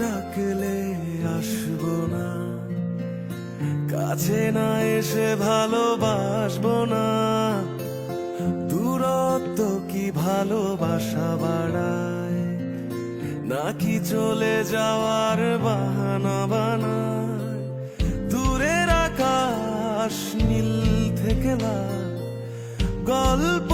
ডাকলে আসবো না, কাছে না এসে ভালোবাসবো না। দূরত্ব কি ভালোবাসা বাড়ায়, নাকি চলে যাওয়ার বাহানা বানায়? দূরের আকাশ নীল থেকে লাল, গল্প